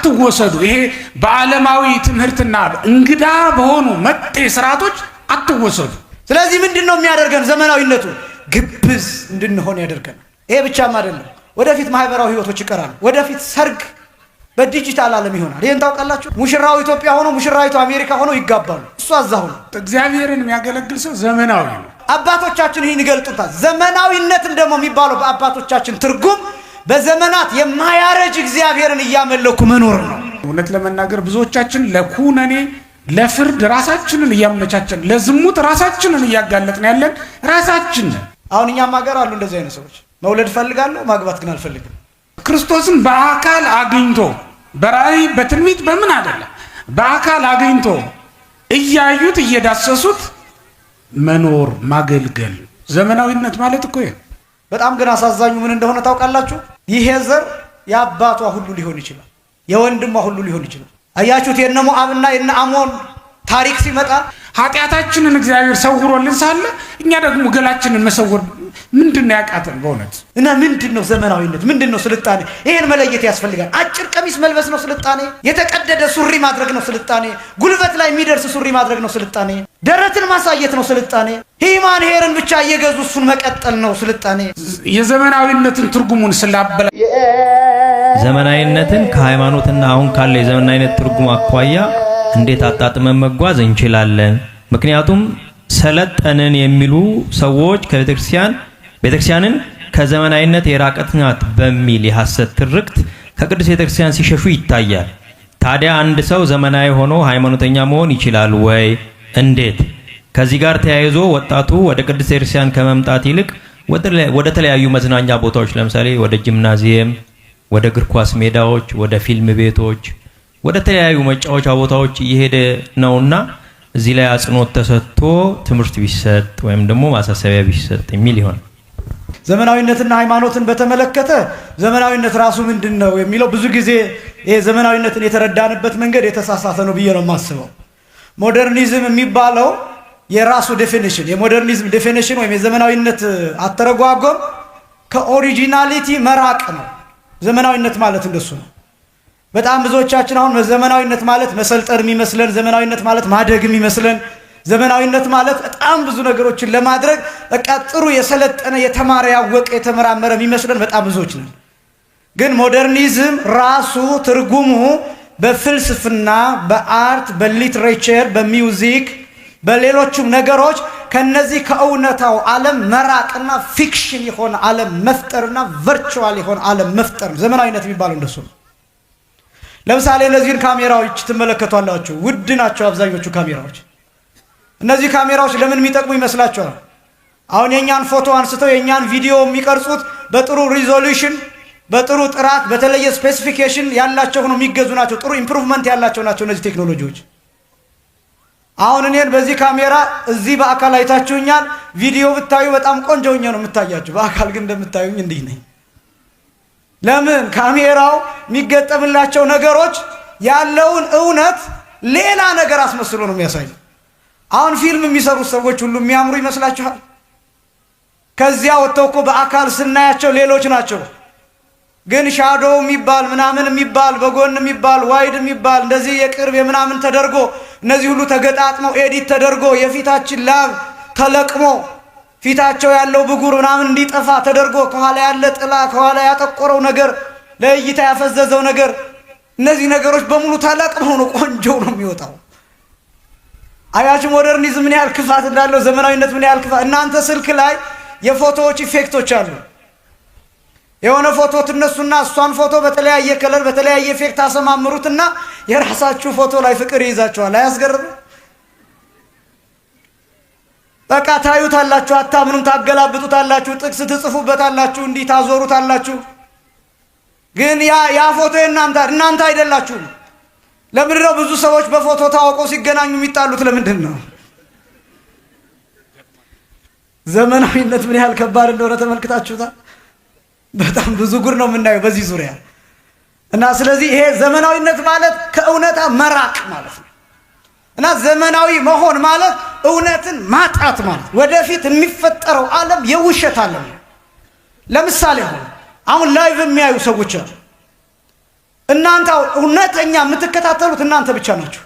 አትወሰዱ። ይሄ በዓለማዊ ትምህርትና እንግዳ በሆኑ መጤ ስርዓቶች አትወሰዱ። ስለዚህ ምንድነው የሚያደርገን? ዘመናዊነቱ ግብዝ እንድንሆን ያደርገን። ይሄ ብቻም አይደለም፣ ወደፊት ማህበራዊ ህይወቶች ይቀራሉ። ወደፊት ሰርግ በዲጂታል ዓለም ይሆናል። ይሄን ታውቃላችሁ? ሙሽራው ኢትዮጵያ ሆኖ ሙሽራይቱ አሜሪካ ሆኖ ይጋባሉ። እሱ አዛው ነው። እግዚአብሔርን የሚያገለግል ሰው ዘመናዊ ነው። አባቶቻችን ይህን ይገልጡታል። ዘመናዊነትን ደግሞ የሚባለው በአባቶቻችን ትርጉም በዘመናት የማያረጅ እግዚአብሔርን እያመለኩ መኖር ነው። እውነት ለመናገር ብዙዎቻችን ለኩነኔ ለፍርድ ራሳችንን እያመቻቸን ለዝሙት ራሳችንን እያጋለጥን ያለን ራሳችን። አሁን እኛም ሀገር አሉ እንደዚህ አይነት ሰዎች። መውለድ ፈልጋለሁ ማግባት ግን አልፈልግም። ክርስቶስን በአካል አግኝቶ በራእይ በትንቢት በምን አይደለም በአካል አግኝቶ እያዩት እየዳሰሱት መኖር ማገልገል ዘመናዊነት ማለት እኮ ይሄ። በጣም ግን አሳዛኙ ምን እንደሆነ ታውቃላችሁ? ይሄ ዘር የአባቷ ሁሉ ሊሆን ይችላል፣ የወንድሟ ሁሉ ሊሆን ይችላል። አያችሁት? የነ ሞዓብና የነ አሞን ታሪክ ሲመጣ ኃጢአታችንን እግዚአብሔር ሰውሮልን ሳለ እኛ ደግሞ ገላችንን መሰወር ምንድነው ያቃተን በእውነት? እና ምንድነው ዘመናዊነት? ምንድነው ስልጣኔ? ይሄን መለየት ያስፈልጋል። አጭር ቀሚስ መልበስ ነው ስልጣኔ? የተቀደደ ሱሪ ማድረግ ነው ስልጣኔ? ጉልበት ላይ የሚደርስ ሱሪ ማድረግ ነው ስልጣኔ? ደረትን ማሳየት ነው ስልጣኔ? ሂማን ሄርን ብቻ እየገዙ እሱን መቀጠል ነው ስልጣኔ? የዘመናዊነትን ትርጉሙን ስላበላ ዘመናዊነትን ከሃይማኖትና አሁን ካለ የዘመናዊነት ትርጉም አኳያ እንዴት አጣጥመን መጓዝ እንችላለን? ምክንያቱም ሰለጠንን የሚሉ ሰዎች ቤተክርስቲያንን ከዘመናዊነት የራቀት ናት በሚል የሐሰት ትርክት ከቅዱስ ቤተክርስቲያን ሲሸሹ ይታያል። ታዲያ አንድ ሰው ዘመናዊ ሆኖ ሃይማኖተኛ መሆን ይችላል ወይ? እንዴት? ከዚህ ጋር ተያይዞ ወጣቱ ወደ ቅዱስ ቤተክርስቲያን ከመምጣት ይልቅ ወደ ተለያዩ መዝናኛ ቦታዎች ለምሳሌ ወደ ጂምናዚየም፣ ወደ እግር ኳስ ሜዳዎች፣ ወደ ፊልም ቤቶች፣ ወደ ተለያዩ መጫወቻ ቦታዎች እየሄደ ነውና እዚህ ላይ አጽንኦት ተሰጥቶ ትምህርት ቢሰጥ ወይም ደግሞ ማሳሰቢያ ቢሰጥ የሚል ይሆን። ዘመናዊነትና ሃይማኖትን በተመለከተ ዘመናዊነት ራሱ ምንድነው የሚለው ብዙ ጊዜ ይሄ ዘመናዊነትን የተረዳንበት መንገድ የተሳሳተ ነው ብዬ ነው የማስበው። ሞደርኒዝም የሚባለው የራሱ ዴፊኒሽን የሞደርኒዝም ዴፊኒሽን ወይም የዘመናዊነት አተረጓጎም ከኦሪጂናሊቲ መራቅ ነው። ዘመናዊነት ማለት እንደሱ ነው። በጣም ብዙዎቻችን አሁን ዘመናዊነት ማለት መሰልጠን የሚመስለን፣ ዘመናዊነት ማለት ማደግ የሚመስለን፣ ዘመናዊነት ማለት በጣም ብዙ ነገሮችን ለማድረግ በቃ ጥሩ የሰለጠነ የተማረ ያወቀ የተመራመረ የሚመስለን በጣም ብዙዎች ነን። ግን ሞደርኒዝም ራሱ ትርጉሙ በፍልስፍና፣ በአርት፣ በሊትሬቸር፣ በሚውዚክ፣ በሌሎችም ነገሮች ከነዚህ ከእውነታው ዓለም መራቅና ፊክሽን የሆነ ዓለም መፍጠርና ቨርቹዋል የሆነ ዓለም መፍጠር ዘመናዊነት የሚባለው እንደሱ ነው። ለምሳሌ እነዚህን ካሜራዎች ትመለከቷላችሁ። ውድ ናቸው አብዛኞቹ ካሜራዎች። እነዚህ ካሜራዎች ለምን የሚጠቅሙ ይመስላችኋል? አሁን የኛን ፎቶ አንስተው የኛን ቪዲዮ የሚቀርጹት በጥሩ ሪዞሉሽን፣ በጥሩ ጥራት፣ በተለየ ስፔሲፊኬሽን ያላቸው ሆኖ የሚገዙ ናቸው። ጥሩ ኢምፕሩቭመንት ያላቸው ናቸው እነዚህ ቴክኖሎጂዎች። አሁን እኔን በዚህ ካሜራ እዚህ በአካል አይታችሁኛል። ቪዲዮ ብታዩ በጣም ቆንጆ ሆኜ ነው የምታያችሁ። በአካል ግን እንደምታዩኝ እንዲህ ነኝ። ለምን? ካሜራው የሚገጠምላቸው ነገሮች ያለውን እውነት ሌላ ነገር አስመስሎ ነው የሚያሳይ። አሁን ፊልም የሚሰሩት ሰዎች ሁሉ የሚያምሩ ይመስላችኋል? ከዚያ ወጥተው እኮ በአካል ስናያቸው ሌሎች ናቸው። ግን ሻዶው የሚባል ምናምን የሚባል በጎን የሚባል ዋይድ የሚባል እንደዚህ የቅርብ የምናምን ተደርጎ እነዚህ ሁሉ ተገጣጥመው ኤዲት ተደርጎ የፊታችን ላብ ተለቅሞ ፊታቸው ያለው ብጉር ምናምን እንዲጠፋ ተደርጎ ከኋላ ያለ ጥላ ከኋላ ያጠቆረው ነገር ለእይታ ያፈዘዘው ነገር እነዚህ ነገሮች በሙሉ ተለቅመው ነው ቆንጆ ነው የሚወጣው። አያችሁ ሞደርኒዝም ምን ያህል ክፋት እንዳለው፣ ዘመናዊነት ምን ያህል ክፋት። እናንተ ስልክ ላይ የፎቶዎች ኢፌክቶች አሉ። የሆነ ፎቶ ትነሱና እሷን ፎቶ በተለያየ ከለር በተለያየ ኢፌክት አሰማምሩትና የራሳችሁ ፎቶ ላይ ፍቅር ይይዛችኋል። አያስገርም? በቃ ታዩታላችሁ፣ አታምኑም፣ ታገላብጡታላችሁ፣ ጥቅስ ትጽፉበታላችሁ፣ እንዲህ ታዞሩታላችሁ። ግን ያ ፎቶ እናንተ አይደላችሁም። ለምንድን ነው ብዙ ሰዎች በፎቶ ታውቀው ሲገናኙ የሚጣሉት? ለምንድን ነው? ዘመናዊነት ምን ያህል ከባድ እንደሆነ ተመልክታችሁታል? በጣም ብዙ ጉድ ነው የምናየው በዚህ ዙሪያ። እና ስለዚህ ይሄ ዘመናዊነት ማለት ከእውነታ መራቅ ማለት ነው። እና ዘመናዊ መሆን ማለት እውነትን ማጣት ማለት። ወደፊት የሚፈጠረው ዓለም የውሸት ዓለም ነው። ለምሳሌ አሁን ላይቭ የሚያዩ ሰዎች አሉ። እናንተ እውነተኛ የምትከታተሉት እናንተ ብቻ ናችሁ።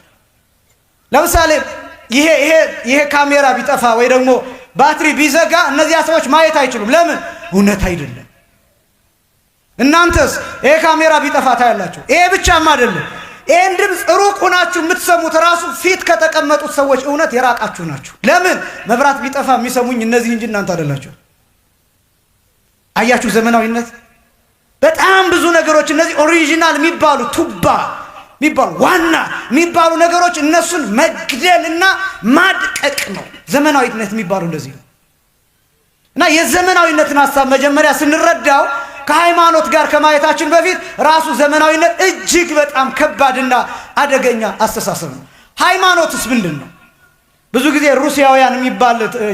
ለምሳሌ ይሄ ካሜራ ቢጠፋ ወይ ደግሞ ባትሪ ቢዘጋ እነዚያ ሰዎች ማየት አይችሉም። ለምን? እውነት አይደለም። እናንተስ ይሄ ካሜራ ቢጠፋ ታያላችሁ። ይሄ ብቻም አይደለም፣ ይሄን ድምፅ ሩቅ ሆናችሁ የምትሰሙት ራሱ ፊት ከተቀመጡት ሰዎች እውነት የራቃችሁ ናችሁ። ለምን? መብራት ቢጠፋ የሚሰሙኝ እነዚህ እንጂ እናንተ አይደላችሁ። አያችሁ ዘመናዊነት። በጣም ብዙ ነገሮች እነዚህ ኦሪጂናል የሚባሉ ቱባ የሚባሉ ዋና የሚባሉ ነገሮች እነሱን መግደልና ማድቀቅ ነው ዘመናዊነት የሚባለው እንደዚህ ነው። እና የዘመናዊነትን ሐሳብ መጀመሪያ ስንረዳው ከሃይማኖት ጋር ከማየታችን በፊት ራሱ ዘመናዊነት እጅግ በጣም ከባድና አደገኛ አስተሳሰብ ነው። ሃይማኖትስ ምንድን ነው? ብዙ ጊዜ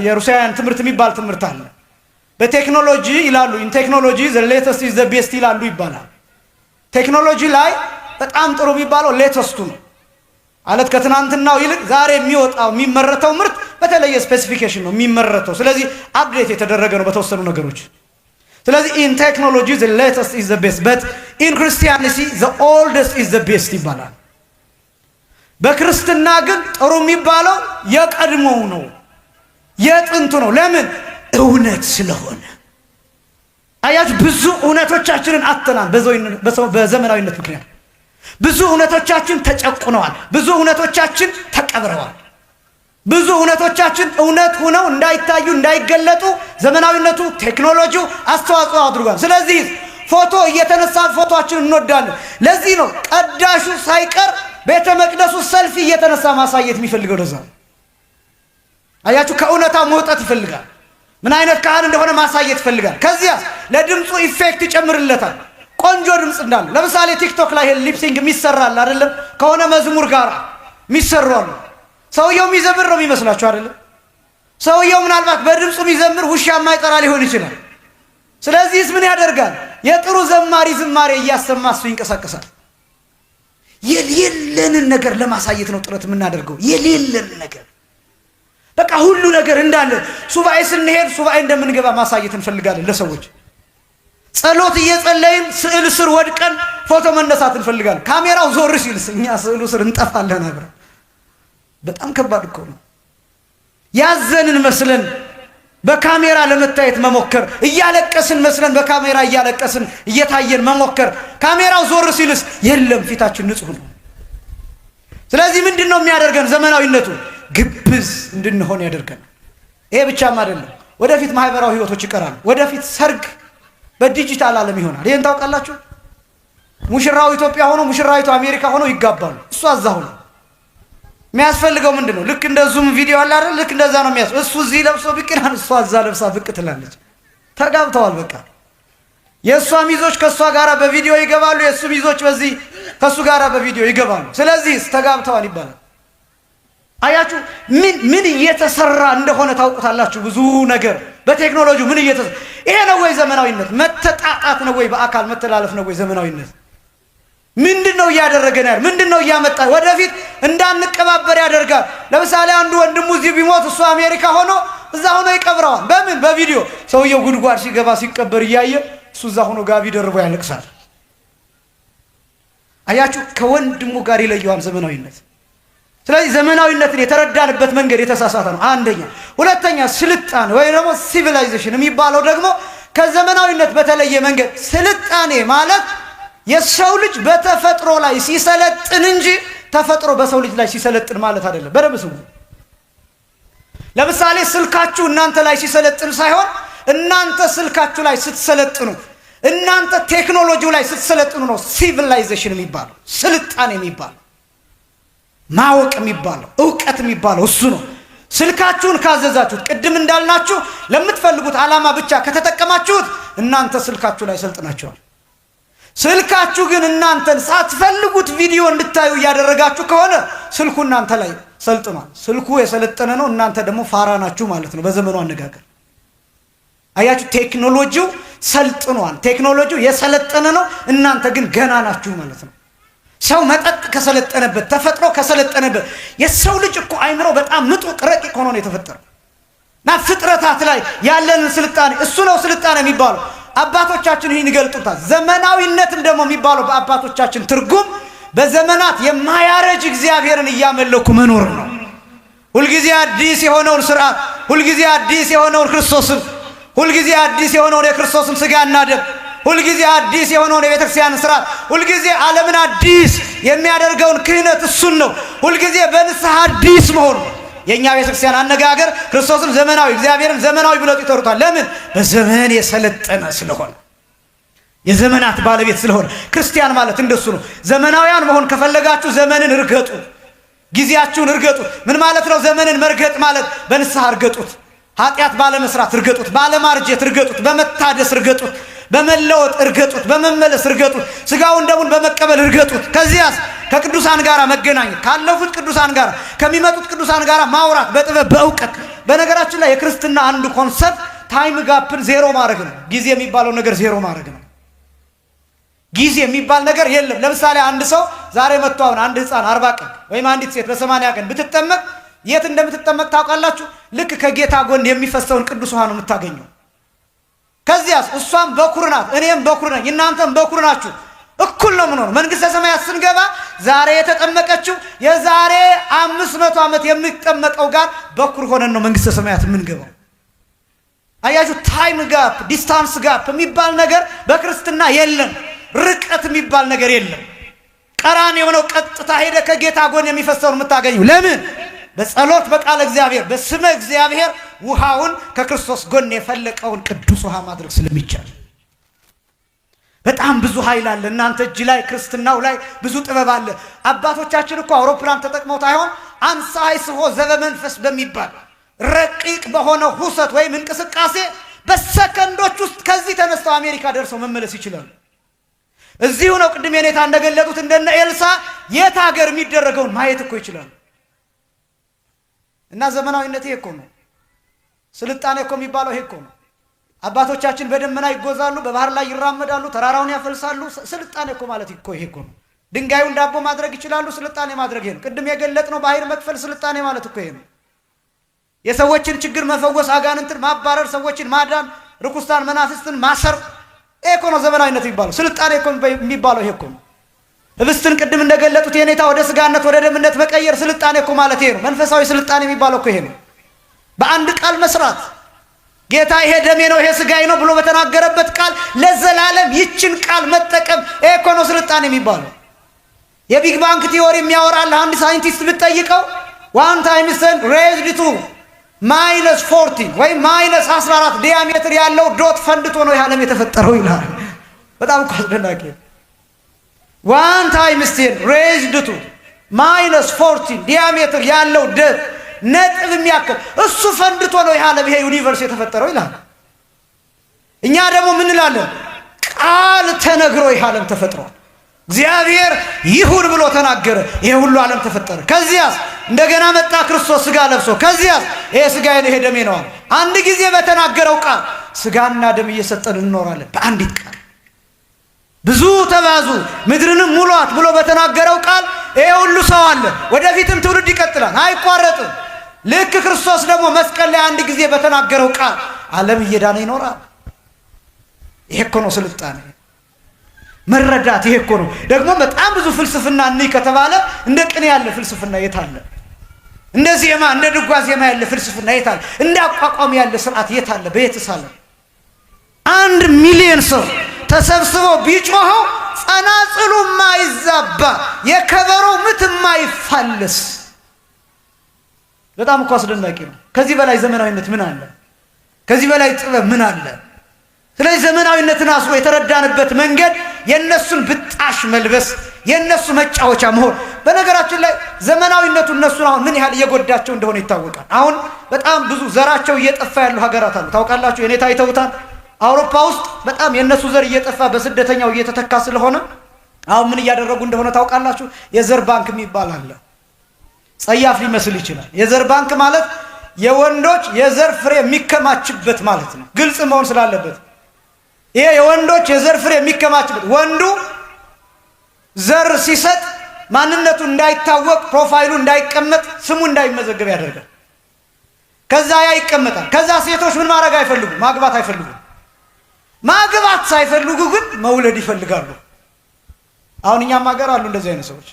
የሩሲያውያን ትምህርት የሚባል ትምህርት አለ። በቴክኖሎጂ ይላሉ ኢን ቴክኖሎጂ ዘ ሌተስት ኢዝ ዘ ቤስት ይላሉ ይባላል። ቴክኖሎጂ ላይ በጣም ጥሩ የሚባለው ሌተስቱ ነው ማለት ከትናንትናው ይልቅ ዛሬ የሚወጣው የሚመረተው ምርት በተለየ ስፔሲፊኬሽን ነው የሚመረተው። ስለዚህ አፕዴት የተደረገ ነው በተወሰኑ ነገሮች። ስለዚህ ኢን ቴክኖሎጂ ዘ ሌተስት ኢዝ ዘ ቤስት በት ኢን ክርስቲያኒቲ ዘ ኦልደስት ኢዝ ዘ ቤስት ይባላል። በክርስትና ግን ጥሩ የሚባለው የቀድሞው ነው የጥንቱ ነው። ለምን? እውነት ስለሆነ። አያችሁ ብዙ እውነቶቻችንን አጥተናል በዘመናዊነት ምክንያት። ብዙ እውነቶቻችን ተጨቁነዋል። ብዙ እውነቶቻችን ተቀብረዋል። ብዙ እውነቶቻችን እውነት ሆነው እንዳይታዩ እንዳይገለጡ ዘመናዊነቱ ቴክኖሎጂው አስተዋጽኦ አድርጓል። ስለዚህ ፎቶ እየተነሳን ፎቶአችንን እንወዳለን። ለዚህ ነው ቀዳሹ ሳይቀር ቤተ መቅደሱ ሰልፊ እየተነሳ ማሳየት የሚፈልገው። ለዛ አያችሁ ከእውነታው መውጣት ይፈልጋል። ምን አይነት ካህን እንደሆነ ማሳየት ይፈልጋል። ከዚያ ለድምፁ ኢፌክት ይጨምርለታል። ቆንጆ ድምፅ እንዳለ ለምሳሌ ቲክቶክ ላይ ሊፕሲንግ የሚሰራል አይደለም? ከሆነ መዝሙር ጋር የሚሰሩ አሉ። ሰውየው የሚዘምር ነው የሚመስላችሁ አይደለም? ሰውየው ምናልባት በድምፁ የሚዘምር ውሻ የማይጠራ ሊሆን ይችላል። ስለዚህስ ምን ያደርጋል? የጥሩ ዘማሪ ዝማሬ እያሰማ እሱ ይንቀሳቀሳል። የሌለንን ነገር ለማሳየት ነው ጥረት የምናደርገው። የሌለን ነገር በቃ ሁሉ ነገር እንዳለ ሱባኤ ስንሄድ ሱባኤ እንደምንገባ ማሳየት እንፈልጋለን ለሰዎች። ጸሎት እየጸለይን ስዕል ስር ወድቀን ፎቶ መነሳት እንፈልጋለን። ካሜራው ዞር ሲልስ እኛ ስዕሉ ስር እንጠፋለን አብረን። በጣም ከባድ እኮ ነው። ያዘንን መስለን በካሜራ ለመታየት መሞከር፣ እያለቀስን መስለን በካሜራ እያለቀስን እየታየን መሞከር። ካሜራው ዞር ሲልስ የለም ፊታችን ንጹህ ነው። ስለዚህ ምንድነው የሚያደርገን? ዘመናዊነቱ ግብዝ እንድንሆን ያደርገን። ይሄ ብቻም አይደለም። ወደፊት ማህበራዊ ህይወቶች ይቀራሉ። ወደፊት ሰርግ በዲጂታል ዓለም ይሆናል። ይሄን ታውቃላችሁ? ሙሽራው ኢትዮጵያ ሆኖ ሙሽራይቱ አሜሪካ ሆኖ ይጋባሉ። እሱ አዛው ነው። የሚያስፈልገው ምንድነው? ልክ እንደ ዙም ቪዲዮ አለ አይደል? ልክ እንደዛ ነው የሚያስፈልገው። እሱ እዚህ ለብሶ ብቅ ይላል፣ እሷ እዛ ለብሳ ብቅ ትላለች። ተጋብተዋል በቃ። የእሷ ሚዞች ከእሷ ጋራ በቪዲዮ ይገባሉ፣ የእሱ ሚዞች በዚህ ከእሱ ጋራ በቪዲዮ ይገባሉ። ስለዚህ ተጋብተዋል ይባላል። አያችሁ ምን እየተሰራ እንደሆነ ታውቁታላችሁ። ብዙ ነገር በቴክኖሎጂው ምን እየተሰራ። ይሄ ነው ወይ ዘመናዊነት? መተጣጣት ነው ወይ? በአካል መተላለፍ ነው ወይ ዘመናዊነት? ምንድነው እያደረገን ያለ? ምንድነው እያመጣ? ወደፊት እንዳንቀባበር ያደርጋል። ለምሳሌ አንዱ ወንድሙ እዚህ ቢሞት እሱ አሜሪካ ሆኖ እዛ ሆኖ ይቀብረዋል። በምን? በቪዲዮ። ሰውየው ጉድጓድ ሲገባ ሲቀበር እያየ እሱ እዛ ሆኖ ጋቢ ደርቦ ያለቅሳል። አያችሁ ከወንድሙ ጋር ይለየዋል ዘመናዊነት። ስለዚህ ዘመናዊነትን የተረዳንበት መንገድ የተሳሳተ ነው። አንደኛ። ሁለተኛ ስልጣኔ ወይ ደግሞ ሲቪላይዜሽን የሚባለው ደግሞ ከዘመናዊነት በተለየ መንገድ ስልጣኔ ማለት የሰው ልጅ በተፈጥሮ ላይ ሲሰለጥን እንጂ ተፈጥሮ በሰው ልጅ ላይ ሲሰለጥን ማለት አይደለም። በደንብ ስሙ። ለምሳሌ ስልካችሁ እናንተ ላይ ሲሰለጥን ሳይሆን እናንተ ስልካችሁ ላይ ስትሰለጥኑ፣ እናንተ ቴክኖሎጂው ላይ ስትሰለጥኑ ነው ሲቪላይዜሽን የሚባለው ስልጣኔ የሚባለው ማወቅ የሚባለው ዕውቀት የሚባለው እሱ ነው። ስልካችሁን ካዘዛችሁት፣ ቅድም እንዳልናችሁ ለምትፈልጉት ዓላማ ብቻ ከተጠቀማችሁት እናንተ ስልካችሁ ላይ ሰልጥናችኋል። ስልካችሁ ግን እናንተን ሳትፈልጉት ቪዲዮ እንድታዩ እያደረጋችሁ ከሆነ ስልኩ እናንተ ላይ ሰልጥኗል። ስልኩ የሰለጠነ ነው፣ እናንተ ደግሞ ፋራ ናችሁ ማለት ነው በዘመኑ አነጋገር። አያችሁ ቴክኖሎጂው ሰልጥኗል። ቴክኖሎጂው የሰለጠነ ነው፣ እናንተ ግን ገና ናችሁ ማለት ነው። ሰው መጠጥ ከሰለጠነበት፣ ተፈጥሮ ከሰለጠነበት። የሰው ልጅ እኮ አይምሮ በጣም ምጡቅ ረቂቅ ሆኖ ነው የተፈጠረው። እና ፍጥረታት ላይ ያለን ስልጣኔ እሱ ነው ስልጣኔ የሚባለው። አባቶቻችን ይህን ይገልጡታል። ዘመናዊነትን ደግሞ የሚባለው በአባቶቻችን ትርጉም በዘመናት የማያረጅ እግዚአብሔርን እያመለኩ መኖር ነው። ሁልጊዜ አዲስ የሆነውን ስርዓት፣ ሁልጊዜ አዲስ የሆነውን ክርስቶስን፣ ሁልጊዜ አዲስ የሆነውን የክርስቶስን ሥጋና ደም፣ ሁልጊዜ አዲስ የሆነውን የቤተክርስቲያን ስርዓት፣ ሁልጊዜ ዓለምን አዲስ የሚያደርገውን ክህነት እሱን ነው። ሁልጊዜ በንስሐ አዲስ መሆኑ የኛ ቤተክርስቲያን አነጋገር ክርስቶስን ዘመናዊ እግዚአብሔርን ዘመናዊ ብለው ይጠሩታል። ለምን? በዘመን የሰለጠነ ስለሆነ የዘመናት ባለቤት ስለሆነ። ክርስቲያን ማለት እንደሱ ነው። ዘመናዊያን መሆን ከፈለጋችሁ ዘመንን እርገጡ፣ ጊዜያችሁን እርገጡ። ምን ማለት ነው? ዘመንን መርገጥ ማለት በንስሐ እርገጡት፣ ኃጢአት ባለመስራት እርገጡት፣ ባለማርጀት እርገጡት፣ በመታደስ እርገጡት፣ በመለወጥ እርገጡት፣ በመመለስ እርገጡት፣ ስጋውን ደሙን በመቀበል እርገጡት። ከዚያስ ከቅዱሳን ጋር መገናኘት፣ ካለፉት ቅዱሳን ጋር ከሚመጡት ቅዱሳን ጋር ማውራት በጥበብ በእውቀት። በነገራችን ላይ የክርስትና አንዱ ኮንሰፕት ታይም ጋፕን ዜሮ ማድረግ ነው። ጊዜ የሚባለው ነገር ዜሮ ማድረግ ነው። ጊዜ የሚባል ነገር የለም። ለምሳሌ አንድ ሰው ዛሬ መጥቶ አሁን አንድ ህፃን 40 ቀን ወይም አንዲት ሴት በ80 ቀን ብትጠመቅ የት እንደምትጠመቅ ታውቃላችሁ? ልክ ከጌታ ጎን የሚፈሰውን ቅዱስ ውሃ ነው የምታገኘው። ከዚያስ እሷም በኩር ናት፣ እኔም በኩር ነኝ፣ እናንተም በኩር ናችሁ። እኩል ነው የምንሆነው። መንግስተ ሰማያት ስንገባ ዛሬ የተጠመቀችው የዛሬ 500 ዓመት የሚጠመቀው ጋር በኩር ሆነን ነው መንግስተ ሰማያት የምንገባው። አያችሁ፣ ታይም ጋፕ ዲስታንስ ጋፕ የሚባል ነገር በክርስትና የለም። ርቀት የሚባል ነገር የለም። ቀራን የሆነው ቀጥታ ሄደ ከጌታ ጎን የሚፈሰውን የምታገኘው። ለምን? በጸሎት በቃለ እግዚአብሔር በስመ እግዚአብሔር ውሃውን ከክርስቶስ ጎን የፈለቀውን ቅዱስ ውሃ ማድረግ ስለሚቻል በጣም ብዙ ኃይል አለ እናንተ እጅ ላይ። ክርስትናው ላይ ብዙ ጥበብ አለ። አባቶቻችን እኮ አውሮፕላን ተጠቅመው ታይሆን አንሳይ ስሆ ዘበመንፈስ በሚባል ረቂቅ በሆነ ሁሰት ወይም እንቅስቃሴ በሰከንዶች ውስጥ ከዚህ ተነስተው አሜሪካ ደርሰው መመለስ ይችላሉ። እዚሁ ነው ቅድም የኔታ እንደገለጡት እንደነ ኤልሳ የት ሀገር የሚደረገውን ማየት እኮ ይችላሉ። እና ዘመናዊነት ይሄ እኮ ነው። ስልጣኔ እኮ የሚባለው ይሄ እኮ ነው። አባቶቻችን በደመና ይጎዛሉ፣ በባህር ላይ ይራመዳሉ፣ ተራራውን ያፈልሳሉ። ስልጣኔ እኮ ማለት እኮ ይሄ እኮ ነው። ድንጋዩን ዳቦ ማድረግ ይችላሉ። ስልጣኔ ማድረግ ይሄ ነው። ቅድም የገለጥነው ባህር መክፈል ስልጣኔ ማለት እኮ ይሄ ነው። የሰዎችን ችግር መፈወስ፣ አጋንንትን ማባረር፣ ሰዎችን ማዳን፣ ርኩስታን መናፍስትን ማሰር፣ ይሄ እኮ ነው ዘመናዊነት የሚባለው። ስልጣኔ እኮ የሚባለው ይሄ እኮ ነው። ህብስትን ቅድም እንደገለጡት የኔታ ወደ ስጋነት ወደ ደምነት መቀየር ስልጣኔ እኮ ማለት ይሄ ነው። መንፈሳዊ ስልጣኔ የሚባለው እኮ ይሄ ነው። በአንድ ቃል መስራት ጌታ ይሄ ደሜ ነው ይሄ ስጋዬ ነው ብሎ በተናገረበት ቃል ለዘላለም ይችን ቃል መጠቀም ይሄ እኮ ነው ስልጣኔ የሚባለው። የቢግ ባንክ ቲዮሪ የሚያወራል አንድ ሳይንቲስት ብትጠይቀው 1 × 10 raised to -14 ወይም -14 ዲያሜትር ያለው ዶት ፈንድቶ ነው ይህ ዓለም የተፈጠረው ይላል። በጣም እኮ አስደናቂ። 1 × 10 raised to -14 ዲያሜትር ያለው ዶት ነጥብ የሚያክል እሱ ፈንድቶ ነው ይህ ዓለም ይሄ ዩኒቨርስ የተፈጠረው ይላል። እኛ ደግሞ ምን እንላለን? ቃል ተነግሮ ይህ ዓለም ተፈጥሯል። እግዚአብሔር ይሁን ብሎ ተናገረ፣ ይሄ ሁሉ ዓለም ተፈጠረ። ከዚያስ እንደገና መጣ ክርስቶስ ስጋ ለብሶ። ከዚያስ ይሄ ስጋዬ ነው ይሄ ደሜ ነው። አንድ ጊዜ በተናገረው ቃል ስጋና ደም እየሰጠን እንኖራለን። በአንዲት ቃል ብዙ ተባዙ ምድርንም ሙሏት ብሎ በተናገረው ቃል ይሄ ሁሉ ሰው አለ። ወደፊትም ትውልድ ይቀጥላል፣ አይቋረጥም። ልክ ክርስቶስ ደግሞ መስቀል ላይ አንድ ጊዜ በተናገረው ቃል ዓለም እየዳነ ይኖራል። ይሄ እኮ ነው ስልጣኔ መረዳት። ይሄ እኮ ነው ደግሞ በጣም ብዙ ፍልስፍና እንይ ከተባለ እንደ ቅኔ ያለ ፍልስፍና የት አለ? እንደ ዜማ እንደ ድጓ ዜማ ያለ ፍልስፍና የት አለ? እንደ አቋቋም ያለ ስርዓት የት አለ? በየትስ አለ? 1 ሚሊዮን ሰው ተሰብስቦ ቢጮኸው ጸናጽሉ ማይዛባ የከበሮ ምት ማይፋለስ በጣም እኮ አስደናቂ ነው። ከዚህ በላይ ዘመናዊነት ምን አለ? ከዚህ በላይ ጥበብ ምን አለ? ስለዚህ ዘመናዊነትን አስሮ የተረዳንበት መንገድ የነሱን ብጣሽ መልበስ፣ የነሱ መጫወቻ መሆን። በነገራችን ላይ ዘመናዊነቱ እነሱን አሁን ምን ያህል እየጎዳቸው እንደሆነ ይታወቃል። አሁን በጣም ብዙ ዘራቸው እየጠፋ ያሉ ሀገራት አሉ። ታውቃላችሁ? የኔታ አይተውታል። አውሮፓ ውስጥ በጣም የነሱ ዘር እየጠፋ በስደተኛው እየተተካ ስለሆነ አሁን ምን እያደረጉ እንደሆነ ታውቃላችሁ? የዘር ባንክ የሚባል አለ። ጸያፍ ሊመስል ይችላል። የዘር ባንክ ማለት የወንዶች የዘር ፍሬ የሚከማችበት ማለት ነው። ግልጽ መሆን ስላለበት ይሄ የወንዶች የዘር ፍሬ የሚከማችበት፣ ወንዱ ዘር ሲሰጥ ማንነቱ እንዳይታወቅ፣ ፕሮፋይሉ እንዳይቀመጥ፣ ስሙ እንዳይመዘገብ ያደርጋል። ከዛ ያ ይቀመጣል። ከዛ ሴቶች ምን ማድረግ አይፈልጉም? ማግባት አይፈልጉም። ማግባት ሳይፈልጉ ግን መውለድ ይፈልጋሉ። አሁን እኛም ሀገር አሉ እንደዚህ አይነት ሰዎች።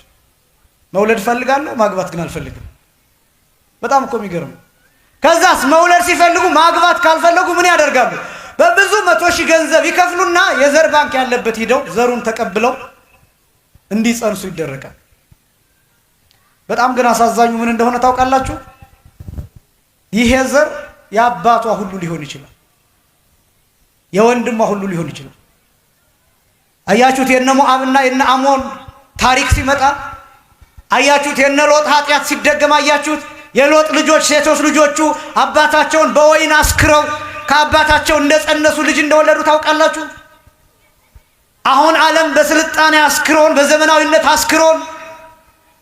መውለድ ፈልጋለሁ ማግባት ግን አልፈልግም። በጣም እኮ የሚገርም። ከዛስ መውለድ ሲፈልጉ ማግባት ካልፈለጉ ምን ያደርጋሉ? በብዙ 100,000 ገንዘብ ይከፍሉና የዘር ባንክ ያለበት ሂደው ዘሩን ተቀብለው እንዲጸንሱ ይደረጋል። በጣም ግን አሳዛኙ ምን እንደሆነ ታውቃላችሁ? ይሄ ዘር የአባቷ ሁሉ ሊሆን ይችላል፣ የወንድሟ ሁሉ ሊሆን ይችላል። አያችሁት? የነ ሞዓብና የነ አሞን ታሪክ ሲመጣ አያችሁት? የነ ሎጥ ኃጢአት ሲደገም አያችሁት? የሎጥ ልጆች ሴቶች ልጆቹ አባታቸውን በወይን አስክረው ከአባታቸው እንደጸነሱ ልጅ እንደወለዱ ታውቃላችሁ? አሁን ዓለም በስልጣኔ አስክሮን፣ በዘመናዊነት አስክሮን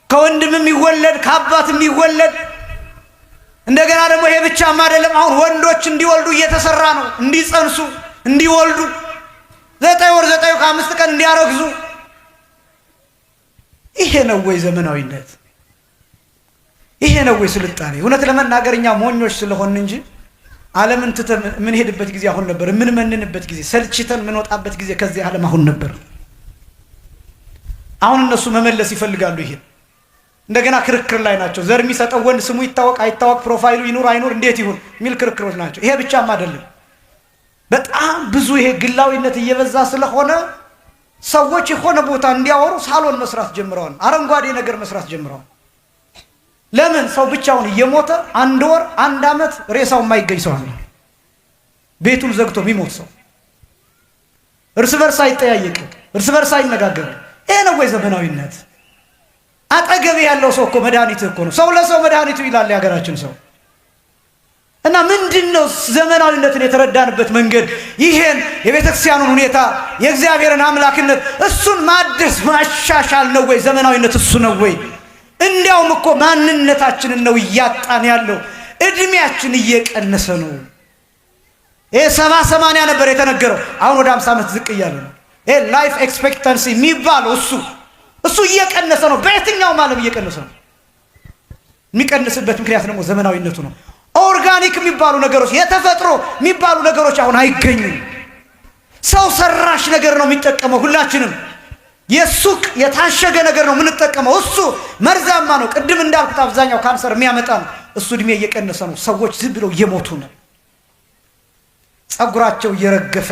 ከወንድምም ይወለድ ከአባትም ይወለድ። እንደገና ደግሞ ይሄ ብቻም አይደለም። አሁን ወንዶች እንዲወልዱ እየተሰራ ነው፣ እንዲጸንሱ እንዲወልዱ 9 ወር 9 ከ5 ቀን እንዲያረግዙ። ይሄ ነው ወይ ዘመናዊነት? ይሄ ነው ወይ ስልጣኔ? እውነት ለመናገር እኛ ሞኞች ስለሆን እንጂ ዓለምን ትተን ምን ሄድበት ጊዜ አሁን ነበር። ምን መንንበት ጊዜ፣ ሰልችተን ምን ወጣበት ጊዜ ከዚህ ዓለም አሁን ነበር። አሁን እነሱ መመለስ ይፈልጋሉ። ይሄ እንደገና ክርክር ላይ ናቸው። ዘር የሚሰጠው ወንድ ስሙ ይታወቅ አይታወቅ፣ ፕሮፋይሉ ይኑር አይኑር፣ እንዴት ይሁን የሚል ክርክሮች ናቸው። ይሄ ብቻም አይደለም። በጣም ብዙ ይሄ ግላዊነት እየበዛ ስለሆነ ሰዎች የሆነ ቦታ እንዲያወሩ ሳሎን መስራት ጀምረዋል። አረንጓዴ ነገር መስራት ጀምረዋል። ለምን? ሰው ብቻውን እየሞተ 1 ወር 1 ዓመት ሬሳው የማይገኝ ሰው አለ። ቤቱን ዘግቶ የሚሞት ሰው እርስ በርስ አይጠያየቅ፣ እርስ በርስ አይነጋገር። ይሄ ነው ወይ ዘመናዊነት? አጠገብ ያለው ሰው እኮ መድኃኒት እኮ ነው። ሰው ለሰው መድኃኒቱ ይላል የሀገራችን ሰው። እና ምንድነው ዘመናዊነትን የተረዳንበት መንገድ? ይሄን የቤተክርስቲያኑን ሁኔታ የእግዚአብሔርን አምላክነት እሱን ማደስ ማሻሻል ነው ወይ ዘመናዊነት? እሱ ነው ወይ? እንዲያውም እኮ ማንነታችንን ነው እያጣን ያለው። እድሜያችን እየቀነሰ ነው። ይሄ 70-80 ነበር የተነገረው፣ አሁን ወደ 50 ዓመት ዝቅ እያለ ነው። ይሄ ላይፍ ኤክስፔክታንሲ የሚባለው እሱ እየቀነሰ ነው። በየትኛውም ዓለም እየቀነሰ ነው። የሚቀንስበት ምክንያት ደግሞ ዘመናዊነቱ ነው። ኦርጋኒክ የሚባሉ ነገሮች፣ የተፈጥሮ የሚባሉ ነገሮች አሁን አይገኙም። ሰው ሰራሽ ነገር ነው የሚጠቀመው። ሁላችንም የሱቅ የታሸገ ነገር ነው የምንጠቀመው። እሱ መርዛማ ነው። ቅድም እንዳልኩት አብዛኛው ካንሰር የሚያመጣ ነው። እሱ እድሜ እየቀነሰ ነው። ሰዎች ዝም ብለው እየሞቱ ነው። ጸጉራቸው እየረገፈ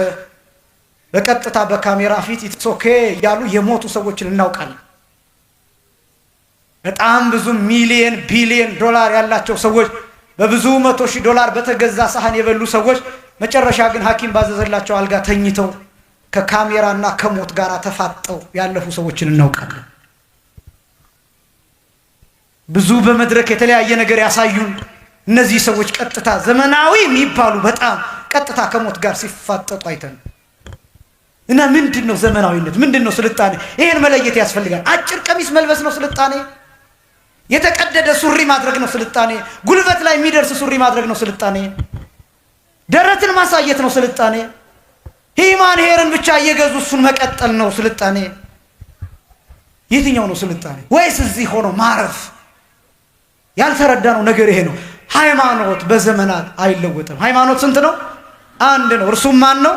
በቀጥታ በካሜራ ፊት ኢትሶኬ ያሉ የሞቱ ሰዎችን እናውቃለን። በጣም ብዙ ሚሊየን ቢሊየን ዶላር ያላቸው ሰዎች፣ በብዙ $100,000 በተገዛ ሳህን የበሉ ሰዎች መጨረሻ ግን ሐኪም ባዘዘላቸው አልጋ ተኝተው ከካሜራና ከሞት ጋር ተፋጠው ያለፉ ሰዎችን እናውቃለን። ብዙ በመድረክ የተለያየ ነገር ያሳዩን እነዚህ ሰዎች ቀጥታ ዘመናዊ የሚባሉ በጣም ቀጥታ ከሞት ጋር ሲፋጠጡ አይተን እና ምንድነው ዘመናዊነት? ምንድነው ስልጣኔ? ይሄን መለየት ያስፈልጋል። አጭር ቀሚስ መልበስ ነው ስልጣኔ? የተቀደደ ሱሪ ማድረግ ነው ስልጣኔ? ጉልበት ላይ የሚደርስ ሱሪ ማድረግ ነው ስልጣኔ? ደረትን ማሳየት ነው ስልጣኔ? ሂማን ሄርን ብቻ እየገዙ እሱን መቀጠል ነው ስልጣኔ? የትኛው ነው ስልጣኔ? ወይስ እዚህ ሆኖ ማረፍ? ያልተረዳነው ነገር ይሄ ነው። ሃይማኖት በዘመናት አይለወጥም። ሃይማኖት ስንት ነው? አንድ ነው። እርሱም ማን ነው?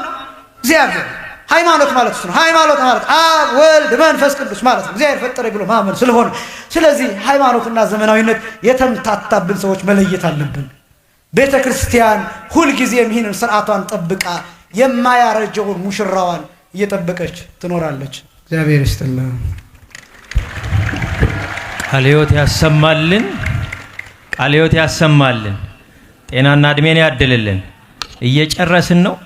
እግዚአብሔር። ሃይማኖት ማለት እሱ ነው። ሃይማኖት ማለት አብ ወልድ መንፈስ ቅዱስ ማለት ነው። እግዚአብሔር ፈጠረ ብሎ ማመን ስለሆነ፣ ስለዚህ ሃይማኖትና ዘመናዊነት የተምታታብን ሰዎች መለየት አለብን። ቤተ ክርስቲያን ሁልጊዜም ይህንን ስርዓቷን ጠብቃ የማያረጀውን ሙሽራዋን እየጠበቀች ትኖራለች። እግዚአብሔር ይስጥልን። ቃለ ሕይወት ያሰማልን። ቃለ ሕይወት ያሰማልን። ጤናና እድሜን ያድልልን። እየጨረስን ነው።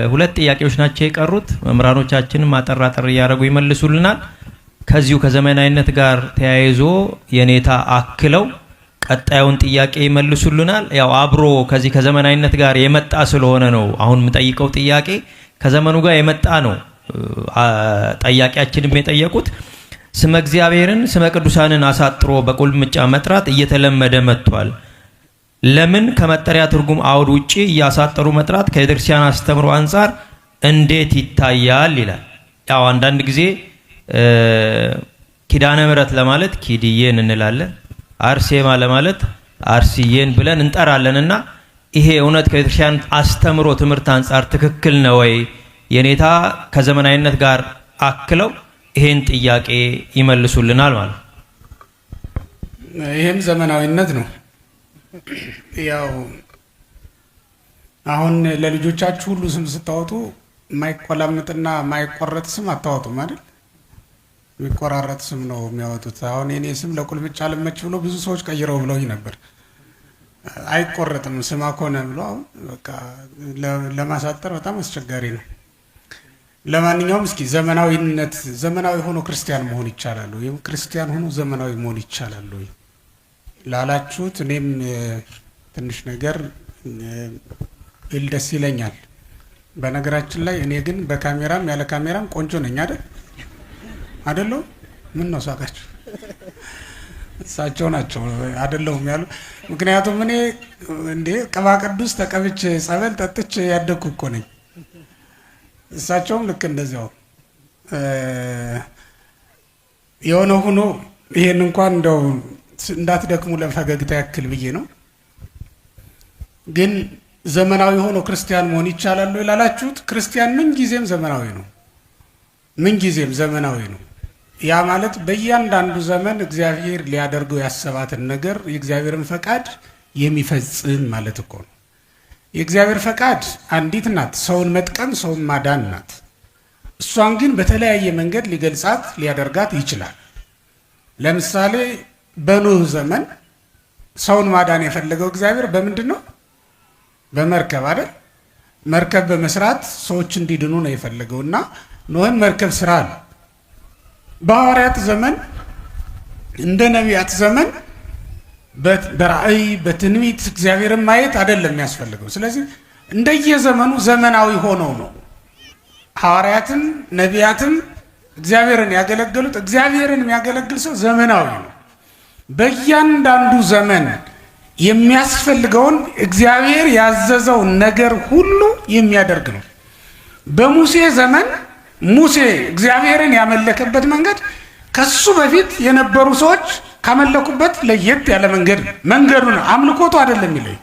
2 ጥያቄዎች ናቸው የቀሩት። መምህራኖቻችንም አጠር እያደረጉ ይመልሱልናል። ከዚሁ ከዘመናዊነት ጋር ተያይዞ የኔታ አክለው ቀጣዩን ጥያቄ ይመልሱልናል። ያው አብሮ ከዚህ ከዘመናዊነት ጋር የመጣ ስለሆነ ነው አሁን የምጠይቀው ጥያቄ ከዘመኑ ጋር የመጣ ነው። ጠያቂያችንም የጠየቁት ስመ እግዚአብሔርን ስመ ቅዱሳንን አሳጥሮ በቁልምጫ መጥራት እየተለመደ መጥቷል። ለምን ከመጠሪያ ትርጉም አውድ ውጪ እያሳጠሩ መጥራት ከቤተክርስቲያን አስተምሮ አንጻር እንዴት ይታያል ይላል። ያው አንዳንድ ጊዜ ኪዳነ ምሕረት ለማለት ኪድዬን እንላለን፣ አርሴማ ለማለት አርሲዬን ብለን እንጠራለንና ይሄ እውነት ከቤተክርስቲያን አስተምሮ ትምህርት አንጻር ትክክል ነው ወይ የኔታ ከዘመናዊነት ጋር አክለው ይሄን ጥያቄ ይመልሱልናል ማለት ነው። ይሄም ዘመናዊነት ነው። ያው አሁን ለልጆቻችሁ ሁሉ ስም ስታወጡ ማይቆላምጥና ማይቆረጥ ስም አታወጡም አይደል? የሚቆራረጥ ስም ነው የሚያወጡት። አሁን የኔ ስም ለቁልምጫ ለመች ብሎ ብዙ ሰዎች ቀይረው ብለውኝ ነበር። አይቆረጥም ስም አኮነ ብሎ አሁን በቃ ለማሳጠር በጣም አስቸጋሪ ነው። ለማንኛውም እስኪ ዘመናዊነት ዘመናዊ ሆኖ ክርስቲያን መሆን ይቻላል ወይ? ክርስቲያን ሆኖ ዘመናዊ መሆን ይቻላል ወይ ላላችሁት እኔም ትንሽ ነገር ብል ደስ ይለኛል። በነገራችን ላይ እኔ ግን በካሜራም ያለ ካሜራም ቆንጆ ነኝ አይደለም? ምን ነው ሳቃችሁ? እሳቸው ናቸው አይደለሁም ያሉ። ምክንያቱም እኔ እንዴ ቅባ ቅዱስ ተቀብቼ ጸበል ጠጥቼ ያደግኩ እኮ ነኝ። እሳቸውም ልክ እንደዚያው የሆነ ሆኖ ይሄን እንኳን እንደው እንዳትደክሙ ለፈገግታ ያክል ብዬ ነው። ግን ዘመናዊ ሆኖ ክርስቲያን መሆን ይቻላል ወይ ላላችሁት ክርስቲያን ምን ጊዜም ዘመናዊ ነው። ምን ጊዜም ዘመናዊ ነው። ያ ማለት በእያንዳንዱ ዘመን እግዚአብሔር ሊያደርገው ያሰባትን ነገር የእግዚአብሔርን ፈቃድ የሚፈጽም ማለት እኮ ነው። የእግዚአብሔር ፈቃድ አንዲት ናት፣ ሰውን መጥቀም፣ ሰውን ማዳን ናት። እሷን ግን በተለያየ መንገድ ሊገልጻት ሊያደርጋት ይችላል። ለምሳሌ በኖህ ዘመን ሰውን ማዳን የፈለገው እግዚአብሔር በምንድን ነው? በመርከብ አይደል? መርከብ በመስራት ሰዎች እንዲድኑ ነው የፈለገው እና ኖህን መርከብ ስራ አለ። በሐዋርያት ዘመን እንደ ነቢያት ዘመን በራእይ በትንቢት እግዚአብሔርን ማየት አይደለም የሚያስፈልገው። ስለዚህ እንደየዘመኑ ዘመናዊ ሆነው ነው ሐዋርያትም ነቢያትም እግዚአብሔርን ያገለገሉት። እግዚአብሔርን የሚያገለግል ሰው ዘመናዊ ነው። በእያንዳንዱ ዘመን የሚያስፈልገውን እግዚአብሔር ያዘዘውን ነገር ሁሉ የሚያደርግ ነው። በሙሴ ዘመን ሙሴ እግዚአብሔርን ያመለከበት መንገድ ከሱ በፊት የነበሩ ሰዎች ካመለኩበት ለየት ያለ መንገድ ነው። መንገዱ ነው፣ አምልኮቱ አይደለም የሚለየው።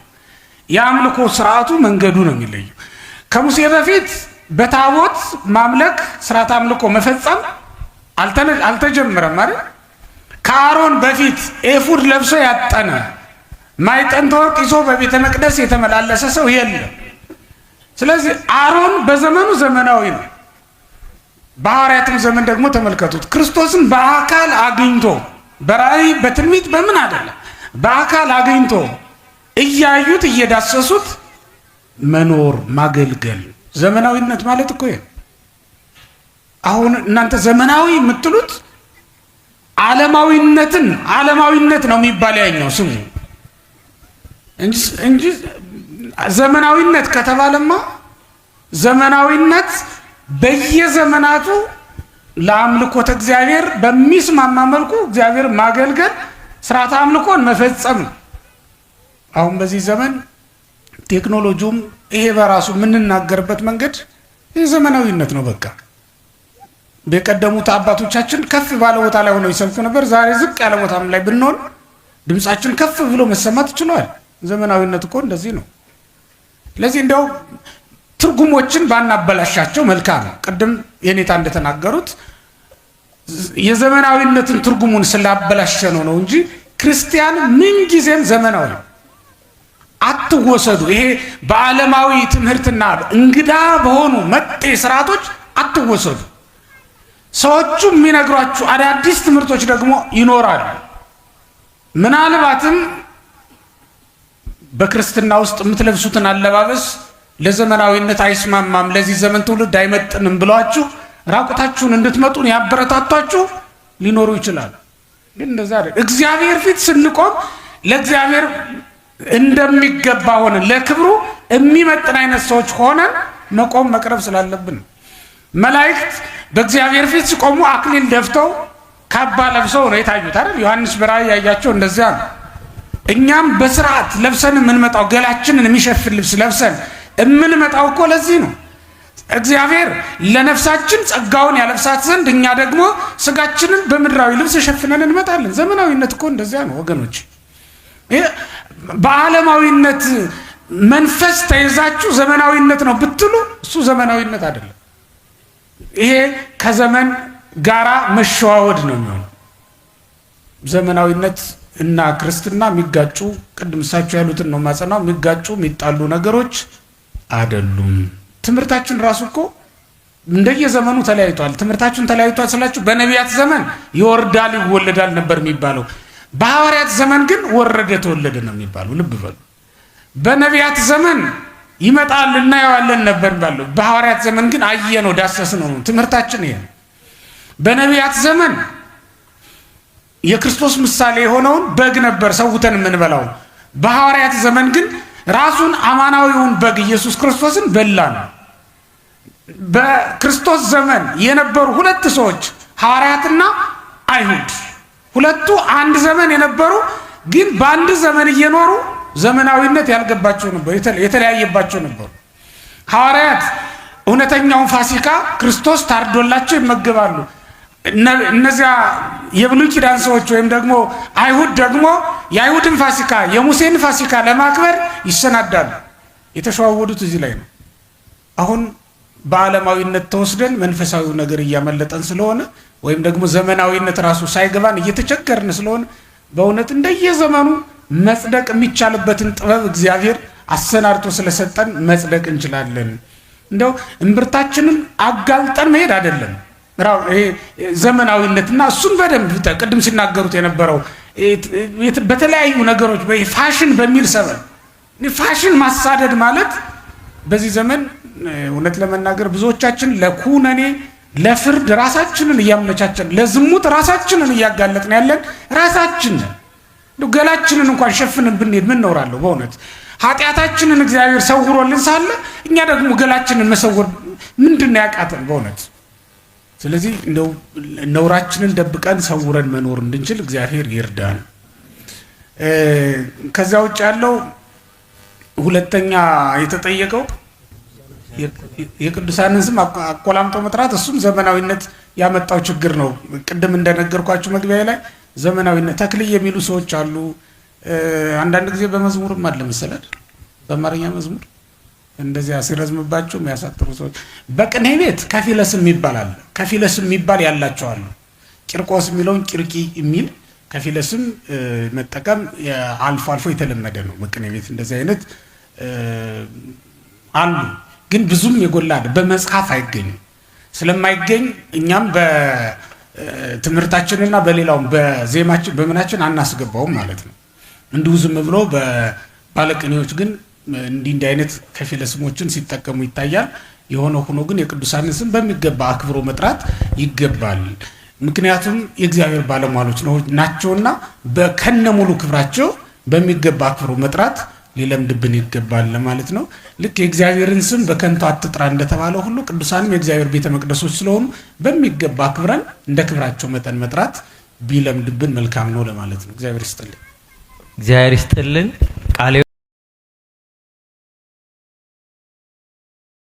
የአምልኮ ስርዓቱ መንገዱ ነው የሚለየው። ከሙሴ በፊት በታቦት ማምለክ ስርዓት አምልኮ መፈጸም አልተጀመረም አይደል? ከአሮን በፊት ኤፉድ ለብሶ ያጠነ ማዕጠንተ ወርቅ ይዞ በቤተ መቅደስ የተመላለሰ ሰው የለም። ስለዚህ አሮን በዘመኑ ዘመናዊ ነው። በሐዋርያትም ዘመን ደግሞ ተመልከቱት፣ ክርስቶስን በአካል አግኝቶ በራእይ በትንቢት በምን አይደለም በአካል አግኝቶ እያዩት እየዳሰሱት መኖር ማገልገል ዘመናዊነት ማለት እኮ ይሄ። አሁን እናንተ ዘመናዊ የምትሉት ዓለማዊነት ነው የሚባል ያኛው ስሙ እንጂ ዘመናዊነት ከተባለማ ዘመናዊነት በየዘመናቱ ለአምልኮተ እግዚአብሔር በሚስማማ መልኩ እግዚአብሔር ማገልገል ስርዓት አምልኮን መፈጸም ነው። አሁን በዚህ ዘመን ቴክኖሎጂውም ይሄ በራሱ የምንናገርበት መንገድ ይህ ዘመናዊነት ነው። በቃ በቀደሙት አባቶቻችን ከፍ ባለ ቦታ ላይ ሆነው ይሰብኩ ነበር። ዛሬ ዝቅ ያለ ቦታም ላይ ብንሆን ድምጻችን ከፍ ብሎ መሰማት ይችላል። ዘመናዊነት እኮ እንደዚህ ነው። ስለዚህ እንደው ትርጉሞችን ባናበላሻቸው መልካም ነው። ቅድም የኔታ እንደተናገሩት የዘመናዊነትን ትርጉሙን ስላበላሸ ነው እንጂ ክርስቲያን ምን ጊዜም ዘመናዊ ነው። አትወሰዱ። ይሄ በዓለማዊ ትምህርትና እንግዳ በሆኑ መጤ ስርዓቶች አትወሰዱ። ሰዎቹ የሚነግሯችሁ አዳዲስ ትምህርቶች ደግሞ ይኖራሉ። ምናልባትም በክርስትና ውስጥ የምትለብሱትን አለባበስ ለዘመናዊነት አይስማማም፣ ለዚህ ዘመን ትውልድ አይመጥንም ብሏችሁ ራቁታችሁን እንድትመጡን ያበረታቷችሁ ሊኖሩ ይችላሉ። ግን እንደዛ አይደል። እግዚአብሔር ፊት ስንቆም ለእግዚአብሔር እንደሚገባ ሆነን ለክብሩ የሚመጥን አይነት ሰዎች ሆነን መቆም መቅረብ ስላለብን መላእክት በእግዚአብሔር ፊት ሲቆሙ አክሊል ደፍተው ካባ ለብሰው ነው የታዩት አይደል? ዮሐንስ በራእይ ያያቸው እንደዚያ ነው። እኛም በስርዓት ለብሰን የምንመጣው ገላችንን የሚሸፍን ልብስ ለብሰን የምንመጣው እኮ ለዚህ ነው። እግዚአብሔር ለነፍሳችን ጸጋውን ያለብሳት ዘንድ እኛ ደግሞ ስጋችንን በምድራዊ ልብስ ሸፍነን እንመጣለን። ዘመናዊነት እኮ እንደዚያ ነው ወገኖች። በዓለማዊነት መንፈስ ተይዛችሁ ዘመናዊነት ነው ብትሉ እሱ ዘመናዊነት አይደለም። ይሄ ከዘመን ጋራ መሸዋወድ ነው የሚሆነው። ዘመናዊነት እና ክርስትና የሚጋጩ ቅድም እሳቸው ያሉትን ነው ማጸናው፣ የሚጋጩ የሚጣሉ ነገሮች አይደሉም። ትምህርታችን ራሱ እኮ እንደየዘመኑ ተለያይቷል። ትምህርታችን ተለያይቷል ስላችሁ በነቢያት ዘመን ይወርዳል ይወለዳል ነበር የሚባለው። በሐዋርያት ዘመን ግን ወረደ ተወለደ ነው የሚባለው። ልብ በሉ። በነቢያት ዘመን ይመጣል እናየዋለን ነበር የሚባለው። በሐዋርያት ዘመን ግን አየነው ዳሰስነው ነው ትምህርታችን ይሄ። በነቢያት ዘመን የክርስቶስ ምሳሌ የሆነውን በግ ነበር ሰውተን የምንበላው። በሐዋርያት ዘመን ግን ራሱን አማናዊውን በግ ኢየሱስ ክርስቶስን በላን። በክርስቶስ ዘመን የነበሩ ሁለት ሰዎች ሐዋርያትና አይሁድ፣ ሁለቱ አንድ ዘመን የነበሩ ግን በአንድ ዘመን እየኖሩ ዘመናዊነት ያልገባቸው ነበር፣ የተለያየባቸው ነበሩ። ሐዋርያት እውነተኛውን ፋሲካ ክርስቶስ ታርዶላቸው ይመገባሉ። እነዚያ የብሉይ ኪዳን ሰዎች ወይም ደግሞ አይሁድ ደግሞ የአይሁድን ፋሲካ የሙሴን ፋሲካ ለማክበር ይሰናዳሉ። የተሸዋወዱት እዚህ ላይ ነው። አሁን በዓለማዊነት ተወስደን መንፈሳዊው ነገር እያመለጠን ስለሆነ ወይም ደግሞ ዘመናዊነት ራሱ ሳይገባን እየተቸገርን ስለሆነ በእውነት እንደየዘመኑ መጽደቅ የሚቻልበትን ጥበብ እግዚአብሔር አሰናድቶ ስለሰጠን መጽደቅ እንችላለን። እንደው እምብርታችንን አጋልጠን መሄድ አይደለም። ይሄ ዘመናዊነትና እሱን በደንብ ቅድም ሲናገሩት የነበረው በተለያዩ ነገሮች ፋሽን በሚል ሰበብ ፋሽን ማሳደድ ማለት በዚህ ዘመን እውነት ለመናገር ብዙዎቻችን ለኩነኔ ለፍርድ ራሳችንን እያመቻቸን ለዝሙት ራሳችንን እያጋለጥን ያለን ራሳችን ገላችንን እንኳን ሸፍንን ብንሄድ ምን ኖራለሁ? በእውነት ኃጢአታችንን እግዚአብሔር ሰውሮልን ሳለ እኛ ደግሞ ገላችንን መሰወር ምንድነው ያቃተን? በእውነት ስለዚህ እንደው ነውራችንን ደብቀን ሰውረን መኖር እንድንችል እግዚአብሔር ይርዳን። ከዛ ውጭ ያለው ሁለተኛ የተጠየቀው የቅዱሳንን ስም አቆላምጦ መጥራት፣ እሱም ዘመናዊነት ያመጣው ችግር ነው። ቅድም እንደነገርኳችሁ መግቢያ ላይ ዘመናዊነት ተክልይ የሚሉ ሰዎች አሉ። አንዳንድ ጊዜ በመዝሙርም አለ መሰለህ፣ በአማርኛ መዝሙር እንደዚያ ሲረዝምባቸው የሚያሳጥሩ ሰዎች። በቅኔ ቤት ከፊለስም የሚባል አለ። ከፊለስም የሚባል ያላቸው አሉ። ቂርቆስ የሚለውን ቂርቂ የሚል ከፊለስም መጠቀም አልፎ አልፎ የተለመደ ነው። በቅኔ ቤት እንደዚህ አይነት አሉ፣ ግን ብዙም የጎላ በመጽሐፍ አይገኝም። ስለማይገኝ እኛም በትምህርታችንና በሌላውም በዜማችን በምናችን አናስገባውም ማለት ነው። እንዲሁ ዝም ብሎ ባለቅኔዎች ግን እንዲህ አይነት ከፊለ ስሞችን ሲጠቀሙ ይታያል። የሆነ ሆኖ ግን የቅዱሳንን ስም በሚገባ አክብሮ መጥራት ይገባል። ምክንያቱም የእግዚአብሔር ባለሟሎች ናቸውና በከነ ሙሉ ክብራቸው በሚገባ አክብሮ መጥራት ሊለምድብን ይገባል ለማለት ነው። ልክ የእግዚአብሔርን ስም በከንቱ አትጥራ እንደተባለው ሁሉ ቅዱሳንም የእግዚአብሔር ቤተ መቅደሶች ስለሆኑ በሚገባ አክብረን እንደ ክብራቸው መጠን መጥራት ቢለምድብን መልካም ነው ለማለት ነው። እግዚአብሔር ይስጥልን። እግዚአብሔር ይስጥልን። ቃል